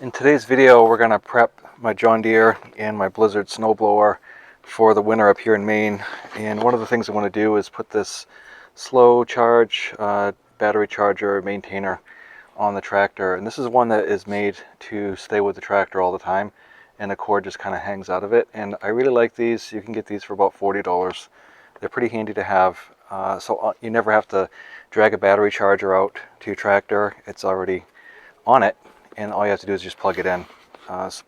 In today's video, we're going to prep my John Deere and my Blizzard snowblower for the winter up here in Maine. And one of the things I want to do is put this slow charge battery charger maintainer on the tractor. And this is one that is made to stay with the tractor all the time, and the cord just kind of hangs out of it. And I really like these. You can get these for about $40. They're pretty handy to have, so you never have to drag a battery charger out to your tractor. It's already on it, and all you have to do is just plug it in.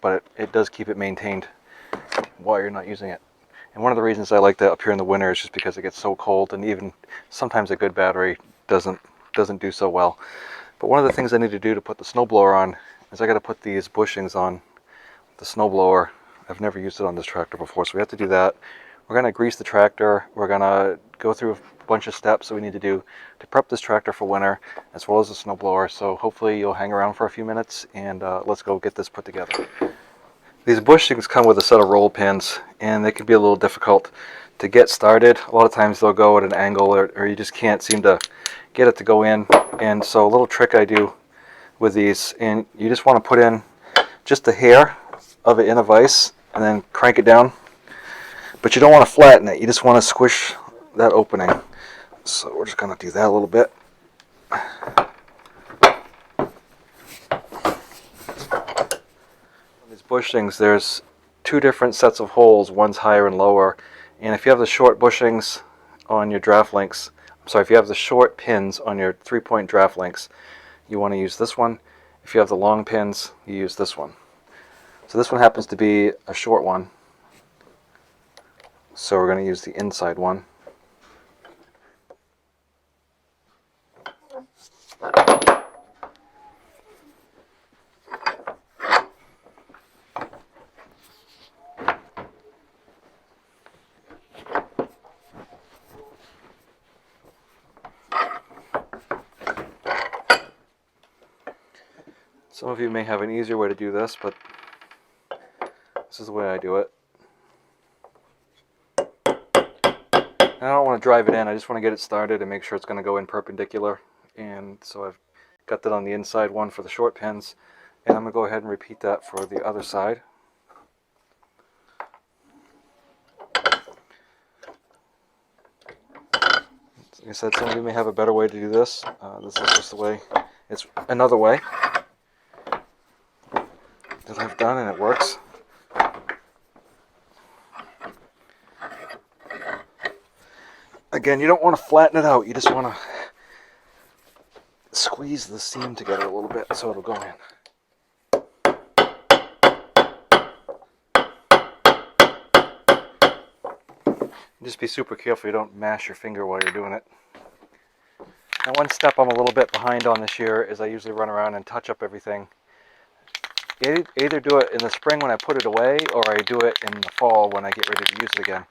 But it does keep it maintained while you're not using it. And one of the reasons I like that up here in the winter is just because it gets so cold, and even sometimes a good battery doesn't do so well. But one of the things I need to do to put the snowblower on is I got to put these bushings on the snowblower. I've never used it on this tractor before, so we have to do that. We're going to grease the tractor. We're going to go through a bunch of steps that we need to do to prep this tractor for winter, as well as the snowblower. So hopefully you'll hang around for a few minutes, and let's go get this put together. These bushings come with a set of roll pins, and they can be a little difficult to get started. A lot of times they'll go at an angle, or you just can't seem to get it to go in. And so a little trick I do with these, and you just want to put in just a hair of it in a vise and then crank it down. But you don't want to flatten it, you just want to squish that opening. So we're just going to do that a little bit. On these bushings, there's two different sets of holes, one's higher and lower. And if you have the short bushings on your draft links, if you have the short pins on your 3-point draft links, you want to use this one. If you have the long pins, you use this one. So this one happens to be a short one, so we're going to use the inside one. Some of you may have an easier way to do this, but this is the way I do it. I don't want to drive it in, I just want to get it started and make sure it's going to go in perpendicular. And so I've got that on the inside one for the short pins, and I'm going to go ahead and repeat that for the other side. Like I said, some of you may have a better way to do this. This is just the way, it's another way that I've done, and it works. Again, you don't want to flatten it out, you just want to squeeze the seam together a little bit so it'll go in. Just be super careful you don't mash your finger while you're doing it. Now, one step I'm a little bit behind on this year is I usually run around and touch up everything. Either do it in the spring when I put it away, or I do it in the fall when I get ready to use it again.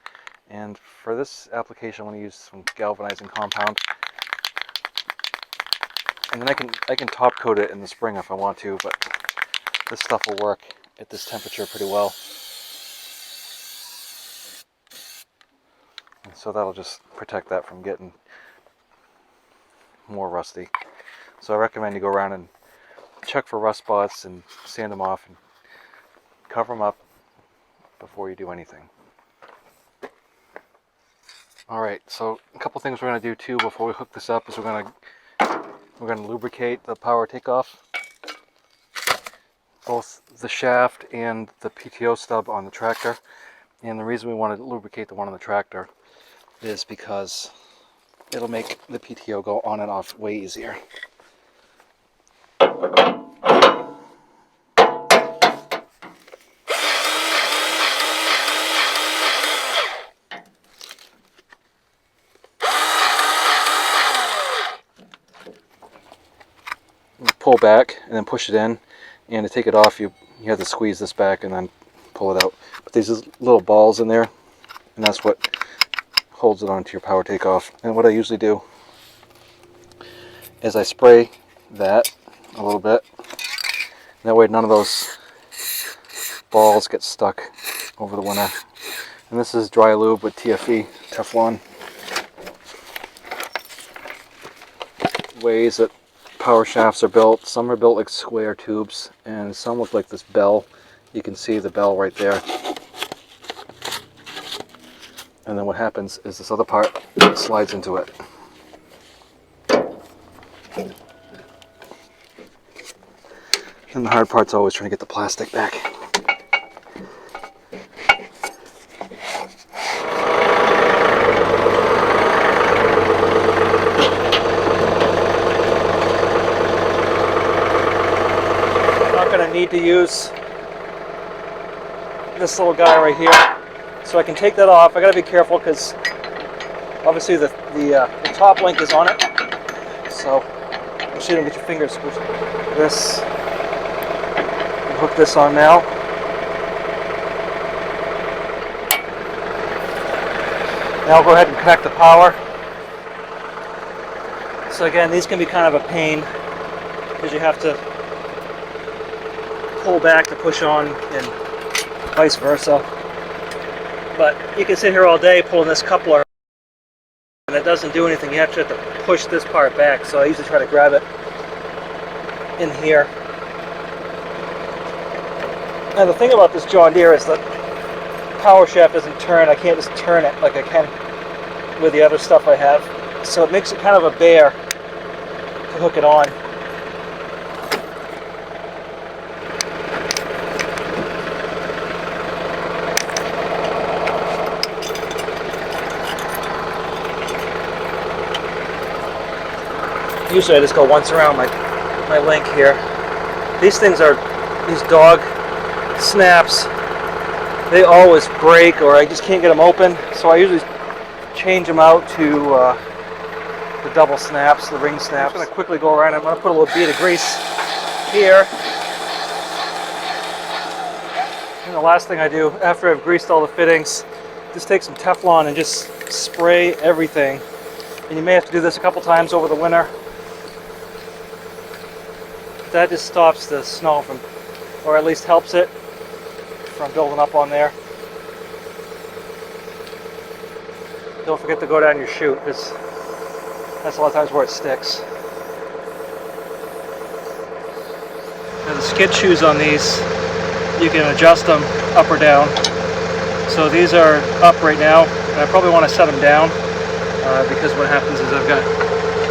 And for this application, I'm going to use some galvanizing compound. And then I can top coat it in the spring if I want to, but this stuff will work at this temperature pretty well. And so that'll just protect that from getting more rusty. So I recommend you go around and check for rust spots and sand them off and cover them up before you do anything. Alright, so a couple things we're going to do too before we hook this up is we're going to lubricate the power takeoff, both the shaft and the PTO stub on the tractor. And the reason we want to lubricate the one on the tractor is because it'll make the PTO go on and off way easier. Pull back and then push it in, and to take it off you have to squeeze this back and then pull it out. But there's little balls in there, and that's what holds it onto your power takeoff. And what I usually do is I spray that a little bit. That way none of those balls get stuck over the winter. And this is dry lube with TFE, Teflon. Ways that power shafts are built. Some are built like square tubes, and some look like this bell. You can see the bell right there. And then what happens is this other part slides into it. And the hard part's always trying to get the plastic back. I'm not going to need to use this little guy right here, so I can take that off. I got to be careful because obviously the top link is on it, so make sure you don't get your fingers squished. This, hook this on now. Now I'll go ahead and connect the power. So again, these can be kind of a pain because you have to pull back to push on and vice versa. But you can sit here all day pulling this coupler and it doesn't do anything. You have to push this part back. So I usually try to grab it in here. Now the thing about this John Deere is that power shaft doesn't turn. I can't just turn it like I can with the other stuff I have. So it makes it kind of a bear to hook it on. Usually I just go once around my link here. These things are, these dog snaps, they always break or I just can't get them open, so I usually change them out to the double snaps, the ring snaps. I'm going to quickly go around. I'm going to put a little bead of grease here, and the last thing I do after I've greased all the fittings, just take some Teflon and just spray everything. And you may have to do this a couple times over the winter. That just stops the snow from, or at least helps it from building up on there. Don't forget to go down your chute, because that's a lot of times where it sticks. Now the skid shoes on these, you can adjust them up or down. So these are up right now, and I probably want to set them down because what happens is I've got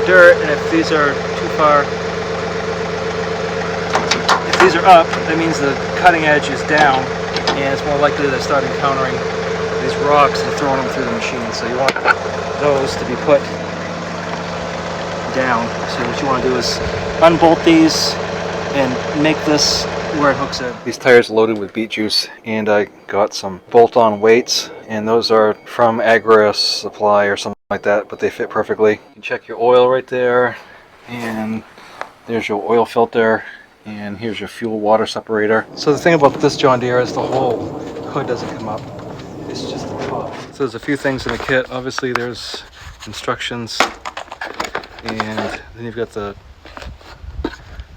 dirt, and if these are too far, if these are up, that means the cutting edge is down, and it's more likely to start encountering these rocks and throwing them through the machine. So you want those to be put down. So what you want to do is unbolt these and make this where it hooks in. These tires are loaded with beet juice, and I got some bolt-on weights, and those are from Agri Supply or something like that, but they fit perfectly. You can check your oil right there, and there's your oil filter, and here's your fuel water separator. So the thing about this John Deere is the whole hood doesn't come up. It's just the top. So there's a few things in the kit. Obviously there's instructions, and then you've got the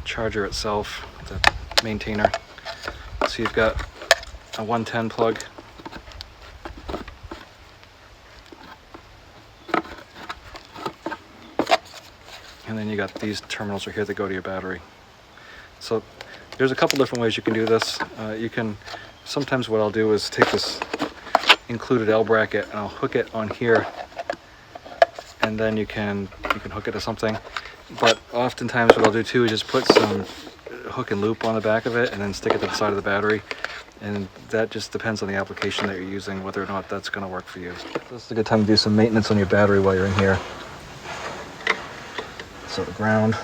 charger itself, the maintainer. So you've got a 110 plug, and then you got these terminals right here that go to your battery. So there's a couple different ways you can do this. You can, sometimes what I'll do is take this included L bracket and I'll hook it on here, and then you can hook it to something. But oftentimes what I'll do too is just put some hook and loop on the back of it and then stick it to the side of the battery, and that just depends on the application that you're using, whether or not that's going to work for you. This is a good time to do some maintenance on your battery while you're in here. So the ground.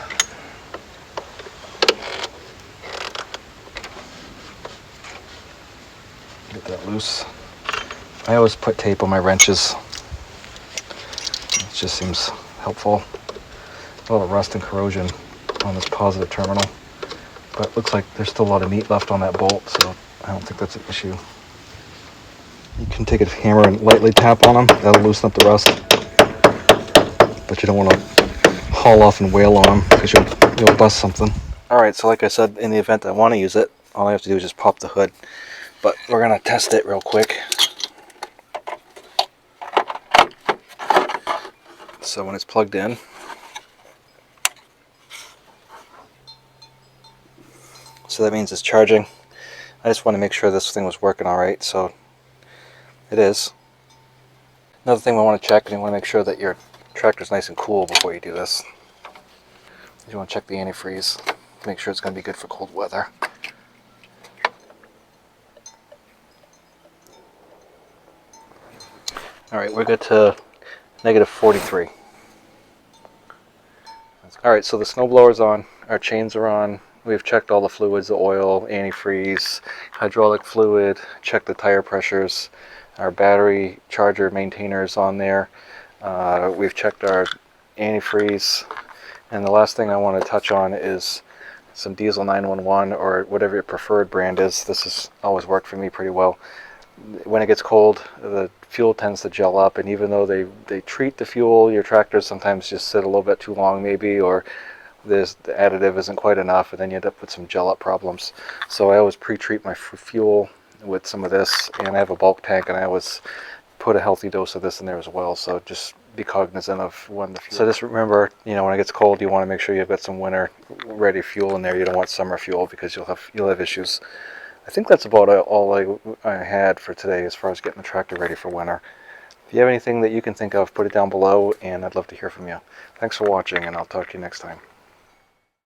Get that loose. I always put tape on my wrenches. It just seems helpful. A lot of rust and corrosion on this positive terminal, but it looks like there's still a lot of meat left on that bolt, so I don't think that's an issue. You can take a hammer and lightly tap on them. That'll loosen up the rust, but you don't want to haul off and wail on them because you'll bust something. Alright, so like I said, in the event I want to use it, all I have to do is just pop the hood. But we're going to test it real quick. So when it's plugged in, So that means it's charging. I just want to make sure this thing was working all right, so it is. Another thing we want to check, and you want to make sure that your tractor's nice and cool before you do this. You want to check the antifreeze, make sure it's going to be good for cold weather. Alright, we're good to negative 43. Alright, so the snowblower's on, our chains are on, we've checked all the fluids, the oil, antifreeze, hydraulic fluid, checked the tire pressures, our battery charger maintainer is on there, we've checked our antifreeze, and the last thing I want to touch on is some diesel 911 or whatever your preferred brand is. This has always worked for me pretty well. When it gets cold, the fuel tends to gel up, and even though they treat the fuel, your tractors sometimes just sit a little bit too long maybe, or the additive isn't quite enough, and then you end up with some gel up problems. So I always pre-treat my fuel with some of this, and I have a bulk tank, and I always put a healthy dose of this in there as well, so just be cognizant of when the fuel. So just remember, you know, when it gets cold, you want to make sure you've got some winter ready fuel in there. You don't want summer fuel because you'll have issues. I think that's about all I had for today as far as getting the tractor ready for winter. If you have anything that you can think of, put it down below, and I'd love to hear from you. Thanks for watching, and I'll talk to you next time.